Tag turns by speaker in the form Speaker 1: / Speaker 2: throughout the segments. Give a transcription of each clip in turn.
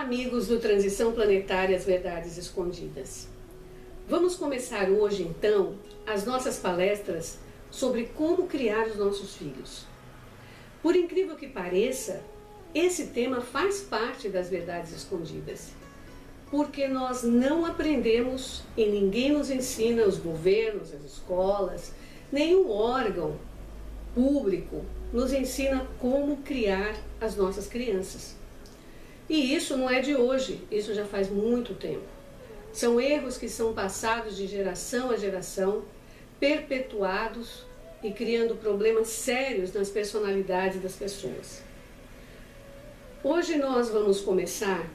Speaker 1: amigos do Transição Planetária As Verdades Escondidas. Vamos começar hoje, então, as nossas palestras sobre como criar os nossos filhos. Por incrível que pareça, esse tema faz parte das verdades escondidas, porque nós não aprendemos e ninguém nos ensina, os governos, as escolas, nenhum órgão público nos ensina como criar as nossas crianças. E isso não é de hoje, isso já faz muito tempo. São erros que são passados de geração a geração, perpetuados e criando problemas sérios nas personalidades das pessoas. Hoje nós vamos começar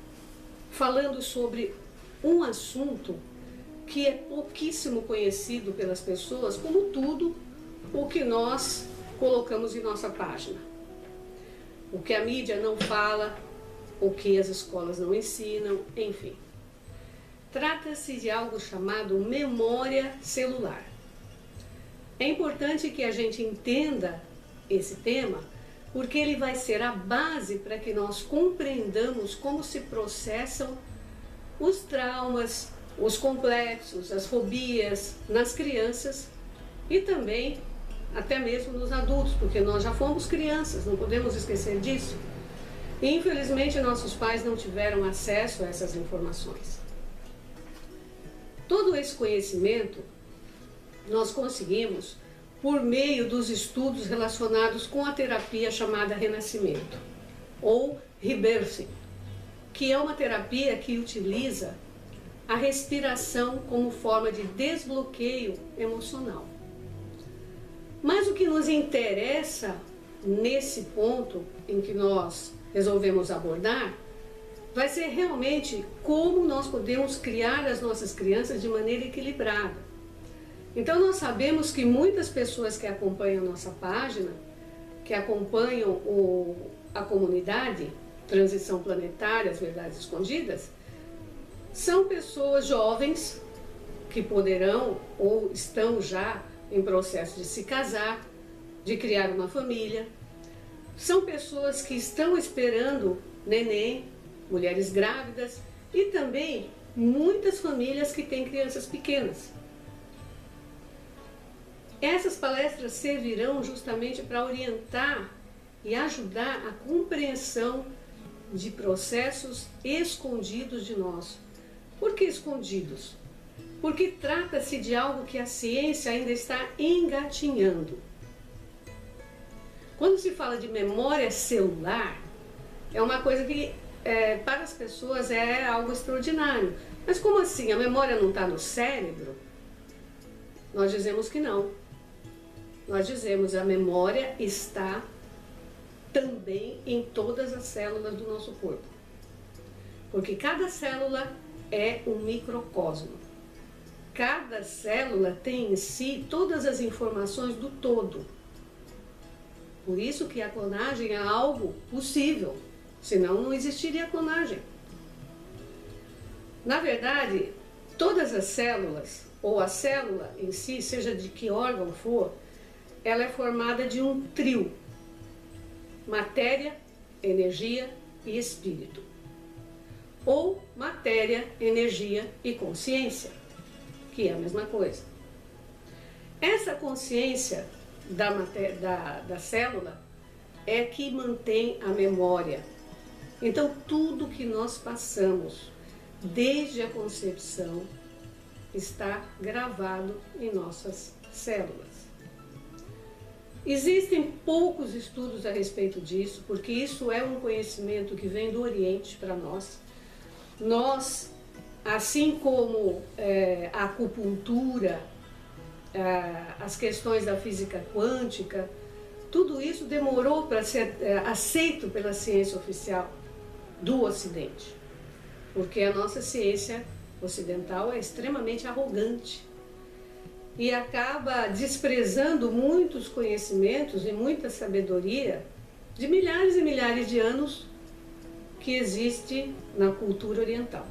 Speaker 1: falando sobre um assunto que é pouquíssimo conhecido pelas pessoas, como tudo o que nós colocamos em nossa página. O que a mídia não fala, o que as escolas não ensinam, enfim. Trata-se de algo chamado memória celular. É importante que a gente entenda esse tema, porque ele vai ser a base para que nós compreendamos como se processam os traumas, os complexos, as fobias nas crianças e também até mesmo nos adultos, porque nós já fomos crianças, não podemos esquecer disso. E, infelizmente, nossos pais não tiveram acesso a essas informações. Todo esse conhecimento nós conseguimos por meio dos estudos relacionados com a terapia chamada Renascimento, ou Rebirthing, que é uma terapia que utiliza a respiração como forma de desbloqueio emocional. Mas o que nos interessa nesse ponto em que nós resolvemos abordar vai ser realmente como nós podemos criar as nossas crianças de maneira equilibrada. Então nós sabemos que muitas pessoas que acompanham a nossa página, que acompanham a comunidade Transição Planetária As Verdades Escondidas, são pessoas jovens que poderão ou estão já em processo de se casar, de criar uma família. São pessoas que estão esperando neném, mulheres grávidas e também muitas famílias que têm crianças pequenas. Essas palestras servirão justamente para orientar e ajudar a compreensão de processos escondidos de nós. Por que escondidos? Porque trata-se de algo que a ciência ainda está engatinhando. Quando se fala de memória celular, é uma coisa que para as pessoas é algo extraordinário. Mas como assim? A memória não está no cérebro? Nós dizemos que não. Nós dizemos a memória está também em todas as células do nosso corpo. Porque cada célula é um microcosmo. Cada célula tem em si todas as informações do todo. Por isso que a clonagem é algo possível, senão não existiria a clonagem. Na verdade, todas as células, ou a célula em si, seja de que órgão for, ela é formada de um trio: matéria, energia e espírito. Ou matéria, energia e consciência, que é a mesma coisa. Essa consciência da célula é que mantém a memória. Então tudo que nós passamos desde a concepção está gravado em nossas células. Existem poucos estudos a respeito disso, porque isso é um conhecimento que vem do Oriente para nós. Nós, assim como a acupuntura, as questões da física quântica, tudo isso demorou para ser aceito pela ciência oficial do Ocidente, porque a nossa ciência ocidental é extremamente arrogante e acaba desprezando muitos conhecimentos e muita sabedoria de milhares e milhares de anos que existe na cultura oriental.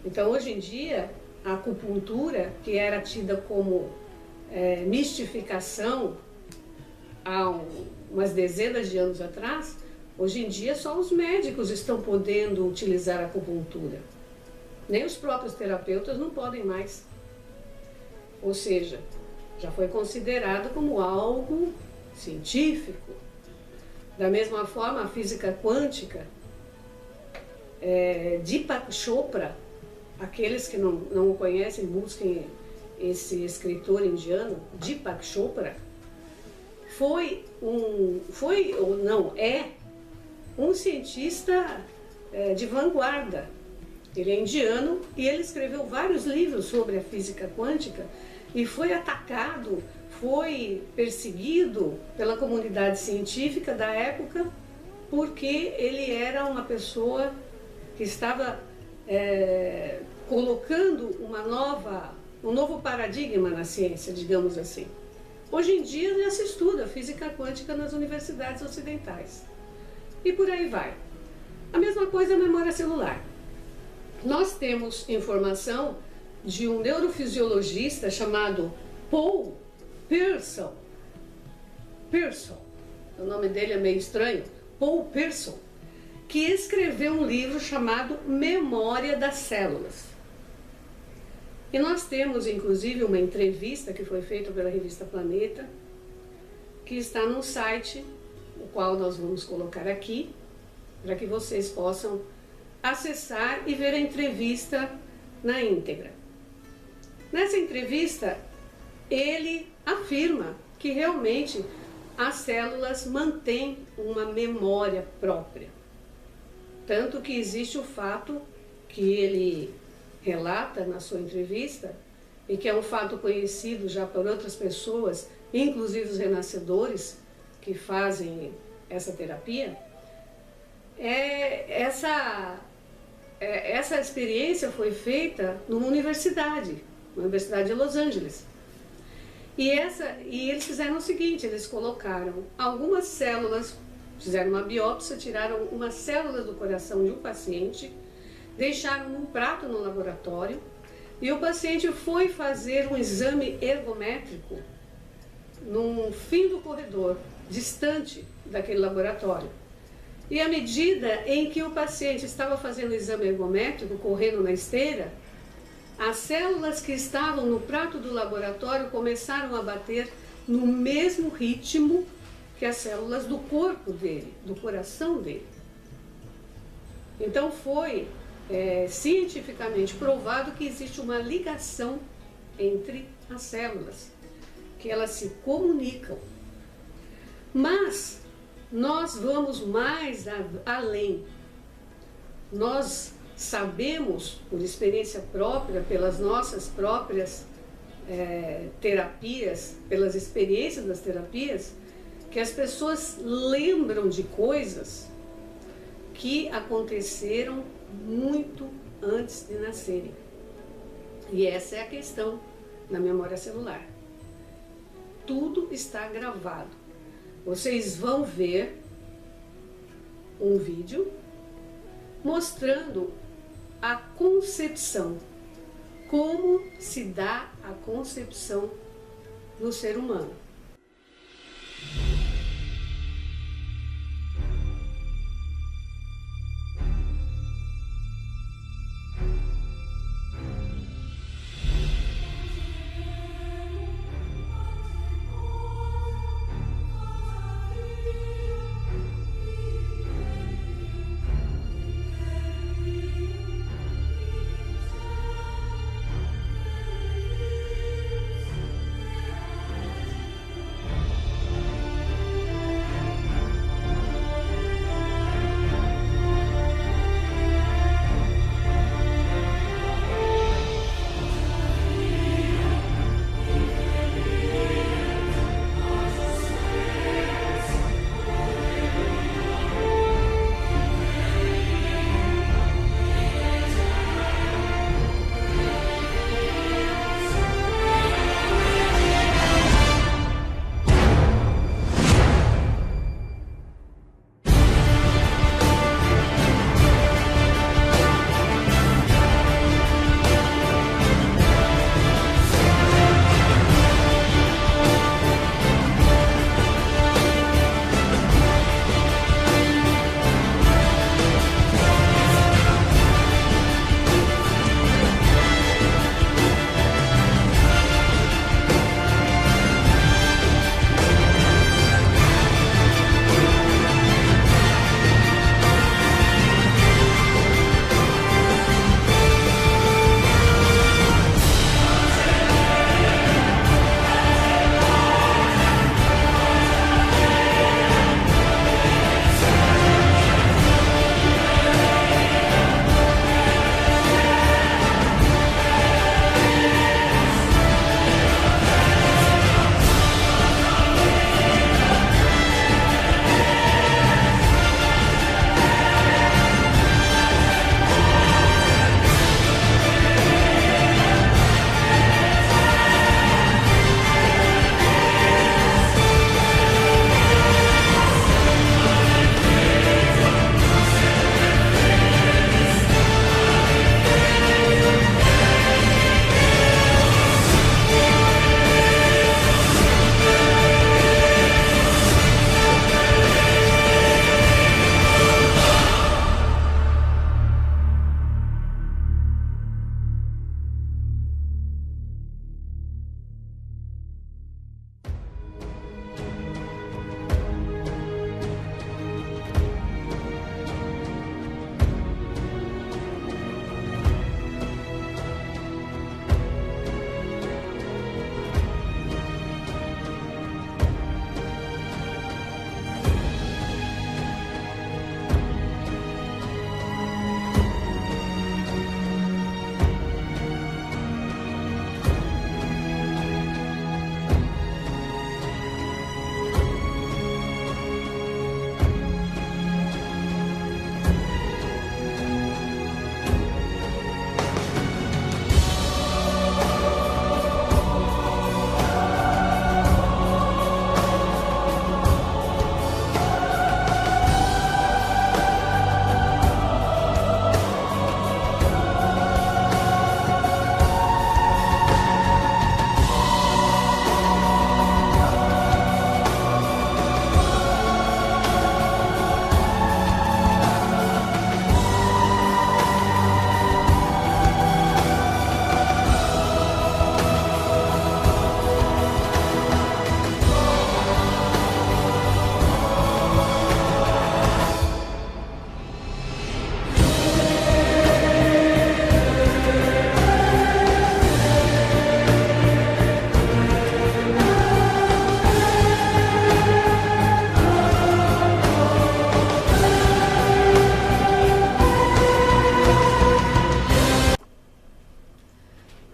Speaker 1: Então, hoje em dia, a acupuntura, que era tida como mistificação há umas dezenas de anos atrás, Hoje em dia só os médicos estão podendo utilizar a acupuntura. Nem os próprios terapeutas não podem mais. Ou seja, já foi considerado como algo científico. Da mesma forma, a física quântica, Deepak Chopra, aqueles que não o conhecem, busquem esse escritor indiano, Deepak Chopra, é um cientista de vanguarda. Ele é indiano e ele escreveu vários livros sobre a física quântica e foi atacado, foi perseguido pela comunidade científica da época porque ele era uma pessoa que estava colocando um novo paradigma na ciência, digamos assim. Hoje em dia já se estuda física quântica nas universidades ocidentais. E por aí vai. A mesma coisa a memória celular. Nós temos informação de um neurofisiologista chamado Paul Pearson. O nome dele é meio estranho. Paul Pearson, que escreveu um livro chamado Memória das Células. E nós temos, inclusive, uma entrevista que foi feita pela revista Planeta, que está num site, o qual nós vamos colocar aqui, para que vocês possam acessar e ver a entrevista na íntegra. Nessa entrevista, ele afirma que realmente as células mantêm uma memória própria. Tanto que existe o fato que ele relata na sua entrevista, e que é um fato conhecido já por outras pessoas, inclusive os renascedores que fazem essa terapia, essa experiência foi feita numa universidade, na Universidade de Los Angeles. E eles fizeram o seguinte, eles colocaram algumas células, fizeram uma biópsia, tiraram umas células do coração de um paciente, deixaram num prato no laboratório e o paciente foi fazer um exame ergométrico num fim do corredor, distante daquele laboratório. E à medida em que o paciente estava fazendo o exame ergométrico, correndo na esteira, as células que estavam no prato do laboratório começaram a bater no mesmo ritmo que as células do corpo dele, do coração dele. Então foi cientificamente provado que existe uma ligação entre as células, que elas se comunicam. Mas nós vamos mais além. Nós sabemos, por experiência própria, pelas nossas próprias terapias, pelas experiências das terapias, que as pessoas lembram de coisas que aconteceram muito antes de nascerem. E essa é a questão na memória celular. Tudo está gravado. Vocês vão ver um vídeo mostrando a concepção, como se dá a concepção do ser humano.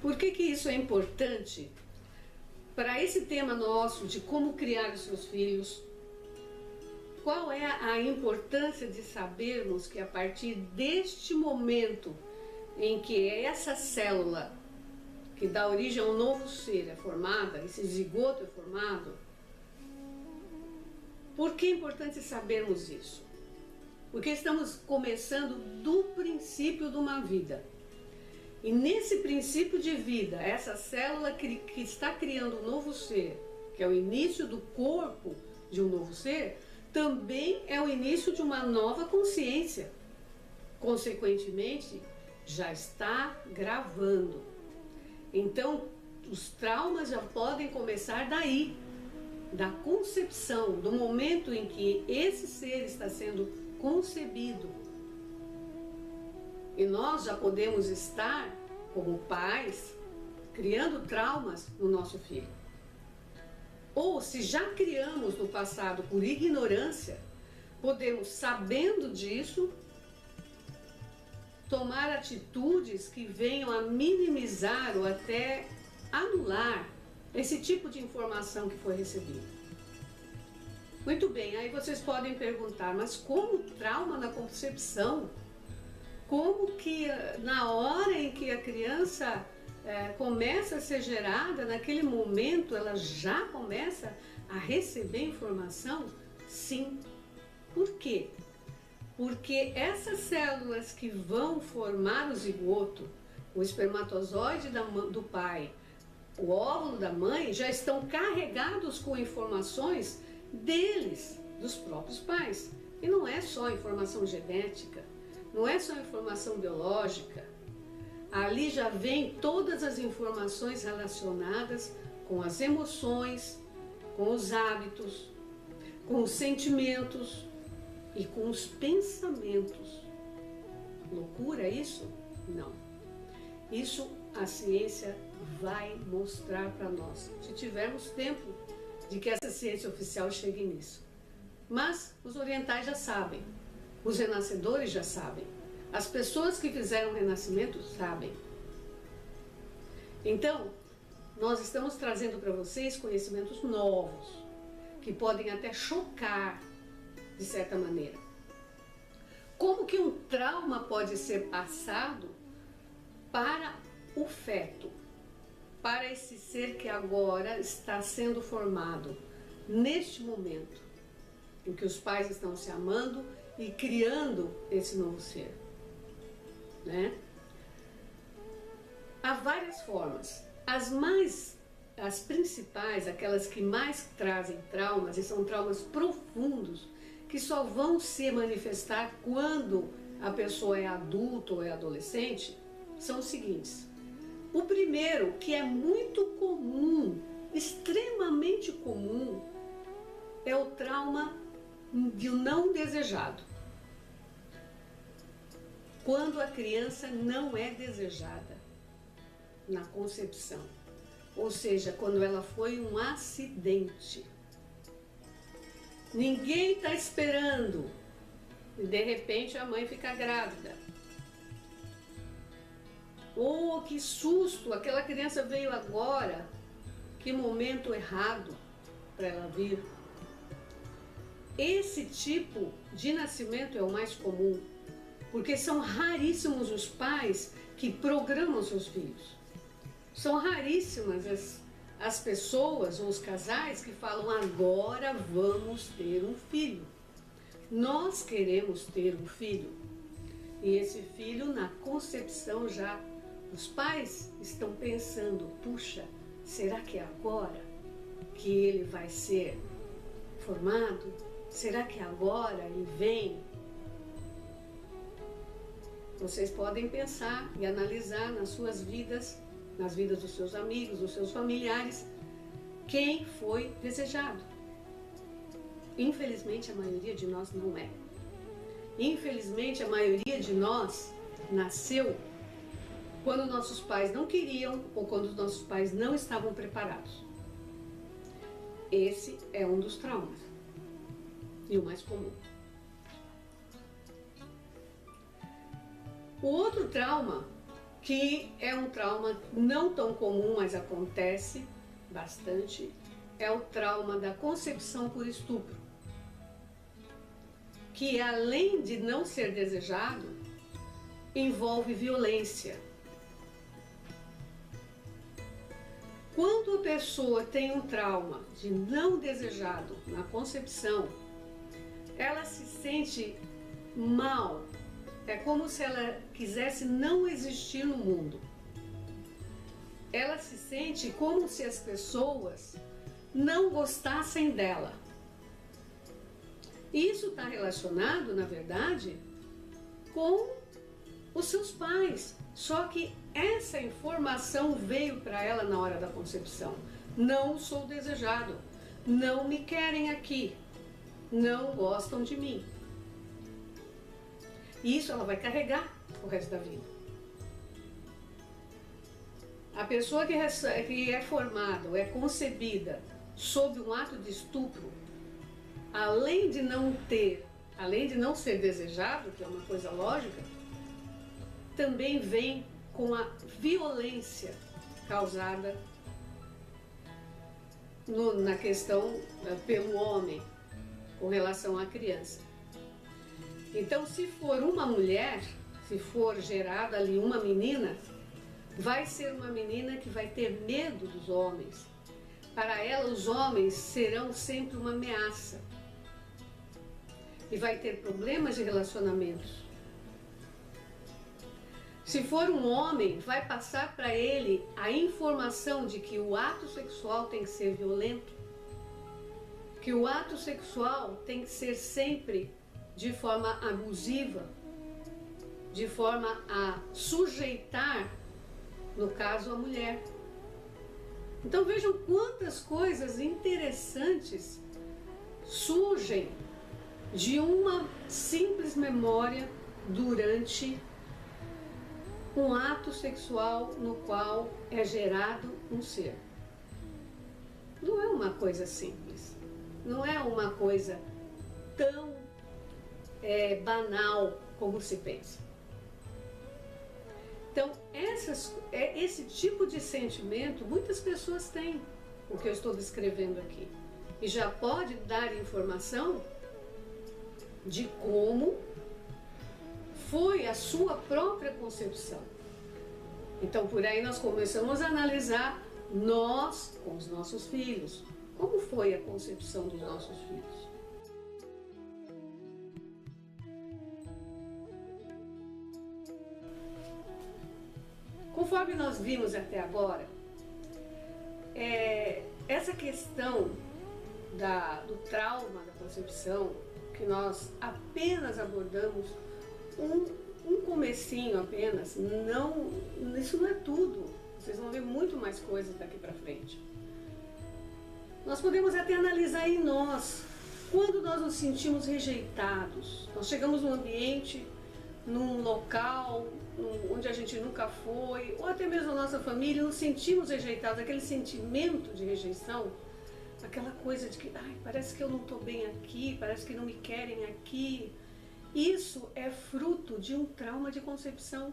Speaker 1: Por que que isso é importante para esse tema nosso de como criar os seus filhos? Qual é a importância de sabermos que a partir deste momento em que essa célula que dá origem a um novo ser é formada, esse zigoto é formado, por que é importante sabermos isso? Porque estamos começando do princípio de uma vida. E nesse princípio de vida, essa célula que está criando um novo ser, que é o início do corpo de um novo ser, também é o início de uma nova consciência. Consequentemente, já está gravando. Então, os traumas já podem começar daí, da concepção, do momento em que esse ser está sendo concebido. E nós já podemos estar, como pais, criando traumas no nosso filho. Ou se já criamos no passado por ignorância, podemos, sabendo disso, tomar atitudes que venham a minimizar ou até anular esse tipo de informação que foi recebida. Muito bem, aí vocês podem perguntar, mas como trauma na concepção? Como que na hora em que a criança começa a ser gerada, naquele momento ela já começa a receber informação? Sim. Por quê? Porque essas células que vão formar o zigoto, o espermatozoide do pai, o óvulo da mãe, já estão carregados com informações deles, dos próprios pais. E não é só informação genética, não é só informação biológica. Ali já vem todas as informações relacionadas com as emoções, com os hábitos, com os sentimentos e com os pensamentos. Loucura isso? Não. Isso a ciência vai mostrar para nós, se tivermos tempo de que essa ciência oficial chegue nisso. Mas os orientais já sabem, os renascedores já sabem, as pessoas que fizeram o renascimento sabem. Então, nós estamos trazendo para vocês conhecimentos novos, que podem até chocar, de certa maneira. Como que um trauma pode ser passado para o feto, para esse ser que agora está sendo formado, neste momento, em que os pais estão se amando e criando esse novo ser, né? Há várias formas. As principais, aquelas que mais trazem traumas, e são traumas profundos, que só vão se manifestar quando a pessoa é adulta ou é adolescente, são os seguintes. O primeiro, que é muito comum, extremamente comum, é o trauma de não desejado. Quando a criança não é desejada na concepção, ou seja, quando ela foi um acidente. Ninguém está esperando e de repente a mãe fica grávida. Oh, que susto! Aquela criança veio agora. Que momento errado para ela vir. Esse tipo de nascimento é o mais comum, porque são raríssimos os pais que programam seus filhos. São raríssimas as pessoas ou os casais que falam: agora vamos ter um filho. Nós queremos ter um filho. E esse filho, na concepção já, os pais estão pensando: puxa, será que é agora que ele vai ser formado? Será que agora ele vem? Vocês podem pensar e analisar nas suas vidas, nas vidas dos seus amigos, dos seus familiares, quem foi desejado. Infelizmente, a maioria de nós não é. Infelizmente, a maioria de nós nasceu quando nossos pais não queriam ou quando nossos pais não estavam preparados. Esse é um dos traumas e o mais comum. O outro trauma que é um trauma não tão comum, mas acontece bastante, é o trauma da concepção por estupro, que além de não ser desejado, envolve violência. Quando a pessoa tem um trauma de não desejado na concepção, ela se sente mal. É como se ela quisesse não existir no mundo. Ela se sente como se as pessoas não gostassem dela. E isso está relacionado, na verdade, com os seus pais. Só que essa informação veio para ela na hora da concepção. Não sou desejado, não me querem aqui, não gostam de mim. E isso ela vai carregar o resto da vida. A pessoa que é formada ou é concebida sob um ato de estupro, além de não ser desejado, que é uma coisa lógica, também vem com a violência causada na questão pelo homem com relação à criança. Então, se for uma mulher, se for gerada ali uma menina, vai ser uma menina que vai ter medo dos homens. Para ela, os homens serão sempre uma ameaça. E vai ter problemas de relacionamentos. Se for um homem, vai passar para ele a informação de que o ato sexual tem que ser violento, que o ato sexual tem que ser sempre de forma abusiva, de forma a sujeitar, no caso, a mulher. Então vejam quantas coisas interessantes surgem de uma simples memória durante um ato sexual no qual é gerado um ser. Não é uma coisa simples, não é uma coisa tão banal como se pensa. Então, esse tipo de sentimento muitas pessoas têm, o que eu estou descrevendo aqui, e já pode dar informação de como foi a sua própria concepção. Então, por aí nós começamos a analisar nós com os nossos filhos. Como foi a concepção dos nossos filhos? Conforme nós vimos até agora, essa questão do trauma da concepção, que nós apenas abordamos um comecinho apenas, isso não é tudo. Vocês vão ver muito mais coisas daqui para frente. Nós podemos até analisar em nós, quando nós nos sentimos rejeitados, nós chegamos num ambiente, num local onde a gente nunca foi, ou até mesmo a nossa família, nos sentimos rejeitados, aquele sentimento de rejeição, aquela coisa de que parece que eu não estou bem aqui, parece que não me querem aqui. Isso é fruto de um trauma de concepção,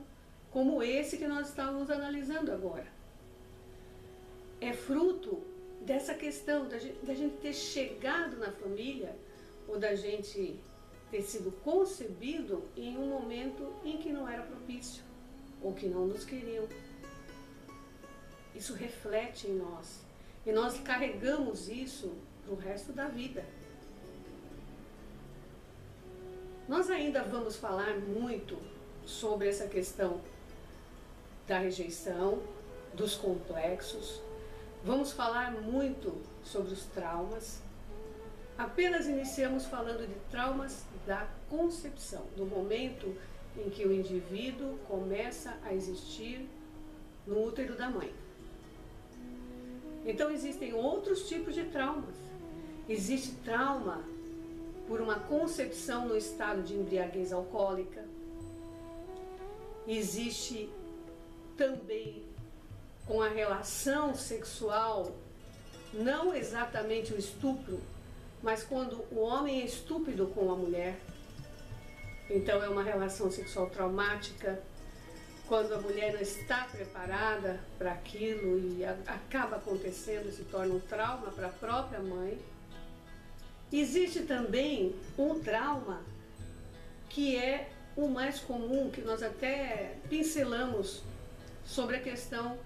Speaker 1: como esse que nós estávamos analisando agora. É fruto dessa questão da gente ter chegado na família, ou da gente ter sido concebido em um momento em que não era propício, ou que não nos queriam. Isso reflete em nós, e nós carregamos isso para o resto da vida. Nós ainda vamos falar muito sobre essa questão da rejeição, dos complexos, vamos falar muito sobre os traumas. Apenas iniciamos falando de traumas da concepção, do momento em que o indivíduo começa a existir no útero da mãe. Então existem outros tipos de traumas. Existe trauma por uma concepção no estado de embriaguez alcoólica. Existe também com a relação sexual, não exatamente o estupro, mas quando o homem é estúpido com a mulher, então é uma relação sexual traumática. quando a mulher não está preparada para aquilo e acaba acontecendo, se torna um trauma para a própria mãe. Existe também um trauma que é o mais comum, que nós até pincelamos sobre a questão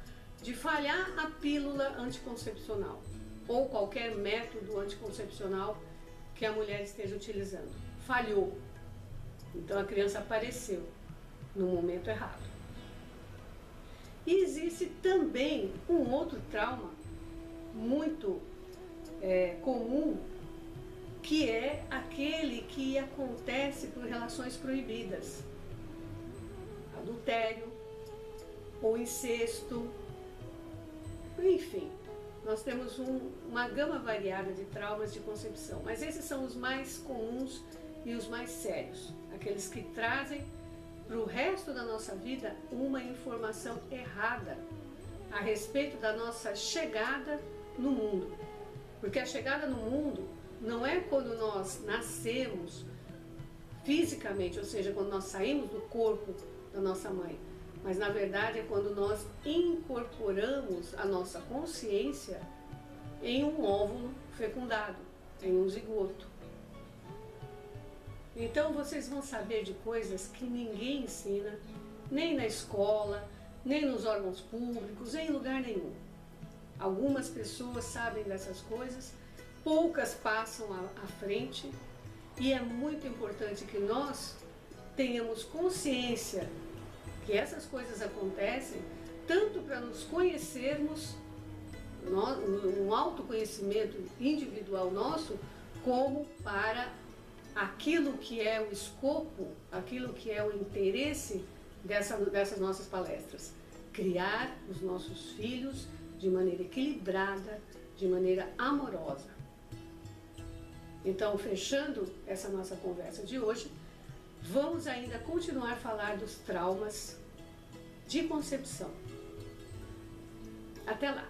Speaker 1: de falhar a pílula anticoncepcional ou qualquer método anticoncepcional que a mulher esteja utilizando. Falhou. Então a criança apareceu no momento errado. E existe também um outro trauma muito comum, que é aquele que acontece por relações proibidas. Adultério ou incesto, enfim. Nós temos uma gama variada de traumas de concepção, mas esses são os mais comuns e os mais sérios, aqueles que trazem para o resto da nossa vida uma informação errada a respeito da nossa chegada no mundo. Porque a chegada no mundo não é quando nós nascemos fisicamente, ou seja, quando nós saímos do corpo da nossa mãe, mas na verdade é quando nós incorporamos a nossa consciência em um óvulo fecundado, em um zigoto. Então vocês vão saber de coisas que ninguém ensina, nem na escola, nem nos órgãos públicos, em lugar nenhum. Algumas pessoas sabem dessas coisas, poucas passam à frente, e é muito importante que nós tenhamos consciência que essas coisas acontecem, tanto para nos conhecermos, um autoconhecimento individual nosso, como para aquilo que é o escopo, aquilo que é o interesse dessas nossas palestras. Criar os nossos filhos de maneira equilibrada, de maneira amorosa. Então, fechando essa nossa conversa de hoje, vamos ainda continuar a falar dos traumas de concepção. Até lá!